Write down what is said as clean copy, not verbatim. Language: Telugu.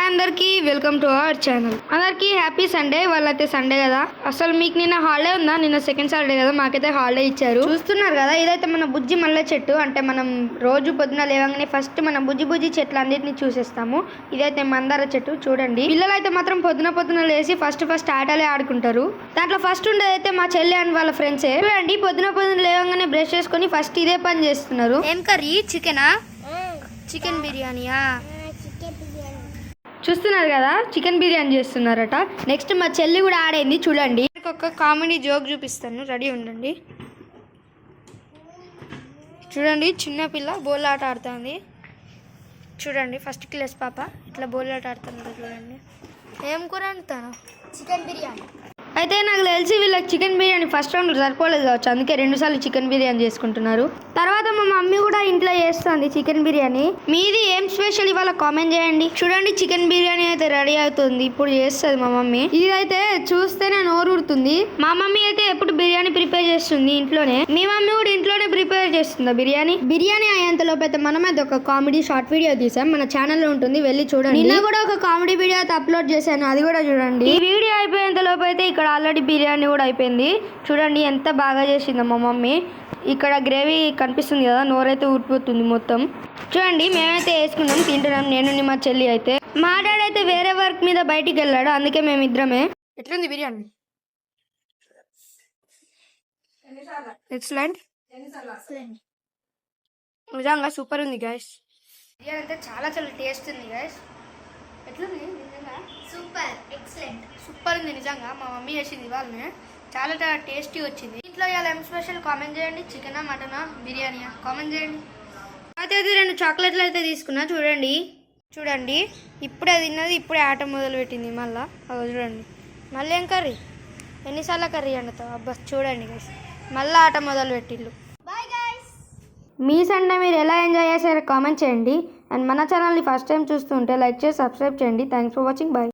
హాయ్ అందరికి వెల్కమ్ టు అవర్ ఛానల్. అందరికి హ్యాపీ సండే. వాళ్ళైతే సండే కదా, అసలు మీకు నిన్న హాలిడే ఉందా? నిన్న సెకండ్ సాటర్డే కదా, మాకైతే హాలిడే ఇచ్చారు. చూస్తున్నారు కదా, ఇదైతే మన బుజ్జి మల్లె చెట్టు. అంటే మనం రోజు పొద్దున లేవగానే ఫస్ట్ మన బుజ్జి చెట్లు అన్నిటిని చూసేస్తాము. ఇదైతే మందార చెట్టు. చూడండి, పిల్లలు అయితే మాత్రం పొద్దున లేచి ఫస్ట్ ఆటలే ఆడుకుంటారు. దాంట్లో ఫస్ట్ ఉండేదైతే మా చెల్లి అండ్ వాళ్ళ ఫ్రెండ్సే. చూడండి, పొద్దున లేవగానే బ్రష్ చేసుకుని ఫస్ట్ ఇదే పని చేస్తున్నారు. ఏం కర్రీ? చికెనా? చికెన్ బిర్యానీయా? చూస్తున్నారు కదా, చికెన్ బిర్యానీ చేస్తున్నారట. నెక్స్ట్ మా చెల్లి కూడా ఆడైంది. చూడండి, ఒక కామెడీ జోక్ చూపిస్తాను, రెడీ ఉండండి. చూడండి, చిన్నపిల్ల బోల్ ఆట ఆడుతుంది. చూడండి, ఫస్ట్ క్లాస్ పాప ఇట్లా బోల్ ఆట ఆడుతున్నారు. చూడండి, ఏం కూర అంటాను? చికెన్ బిర్యానీ. అయితే నాకు తెలిసి వీళ్ళకి చికెన్ బిర్యానీ ఫస్ట్ రౌండ్ సరిపోలేదు కావచ్చు, అందుకే 2 సార్లు చికెన్ బిర్యానీ చేసుకుంటున్నారు. తర్వాత మా మమ్మీ కూడా ఇంట్లో చేస్తుంది చికెన్ బిర్యానీ. మీది ఏం స్పెషల్ ఇవాళ కామెంట్ చేయండి. చూడండి, చికెన్ బిర్యానీ అయితే రెడీ అవుతుంది, ఇప్పుడు చేస్తుంది మా మమ్మీ. ఇది అయితే చూస్తేనే నోరూరుతుంది. మా మమ్మీ అయితే ఎప్పుడు బిర్యానీ ప్రిపేర్ చేస్తుంది ఇంట్లోనే. మీ మమ్మీ కూడా ఇంట్లోనే ప్రిపేర్ చేస్తుందా బిర్యానీ అయ్యేంతలోపు అయితే మనమైతే ఒక కామెడీ షార్ట్ వీడియో తీసాం, మన ఛానల్లో ఉంటుంది, వెళ్ళి చూడండి. నిన్న కూడా ఒక కామెడీ వీడియో అయితే అప్లోడ్ చేశాను, అది కూడా చూడండి. ఈ వీడియో అయిపోయేంతలోపు అయితే ఇక్కడ ఆల్రెడీ బిర్యానీ కూడా అయిపోయింది. చూడండి ఎంత బాగా చేసిందో మా మమ్మీ. ఇక్కడ గ్రేవీ కనిపిస్తుంది కదా, నోరైతే ఊడిపోతుంది మొత్తం. చూడండి, మేమైతే వేసుకున్నాం, తింటున్నాం, నేను మా చెల్లి అయితే. మా డాడీ అయితే వేరే వర్క్ మీద బయటికి వెళ్ళాడు, అందుకే మేమిద్దరమే. ఎట్లుంది బిర్యానీ? ఎక్సలెంట్, నిజంగా సూపర్ ఉంది గైస్. బిర్యానీ అయితే చాలా టేస్ట్ ఉంది గైస్. ఎట్లుంది? నిజంగా సూపర్, ఎక్సలెంట్, సూపర్ ఉంది నిజంగా. మా మమ్మీ చేసింది వాళ్ళనే, చాలా టేస్టీ వచ్చింది. ఇంట్లో ఇవాళ ఏం స్పెషల్ కామెంట్ చేయండి. చికెనా, మటనా, బిర్యానీయా? కామెంట్ చేయండి. అయితే 2 చాక్లెట్లు అయితే తీసుకున్నా. చూడండి ఇప్పుడే తిన్నది, ఇప్పుడే ఆట మొదలు పెట్టింది. మళ్ళీ చూడండి, మళ్ళీ ఏం కర్రీ? ఎన్నిసార్లు కర్రీ అండుతావు? అబ్బా చూడండి గైస్, మళ్ళీ ఆట మొదలు పెట్టిళ్ళు. మీ సండే మీరు ఎలా ఎంజాయ్ చేశారో కామెంట్ చేయండి. అండ్ మన ఛానల్ని ఫస్ట్ టైం చూస్తుంటే లైక్ చేసి సబ్స్క్రైబ్ చేయండి. Thanks for watching. బాయ్.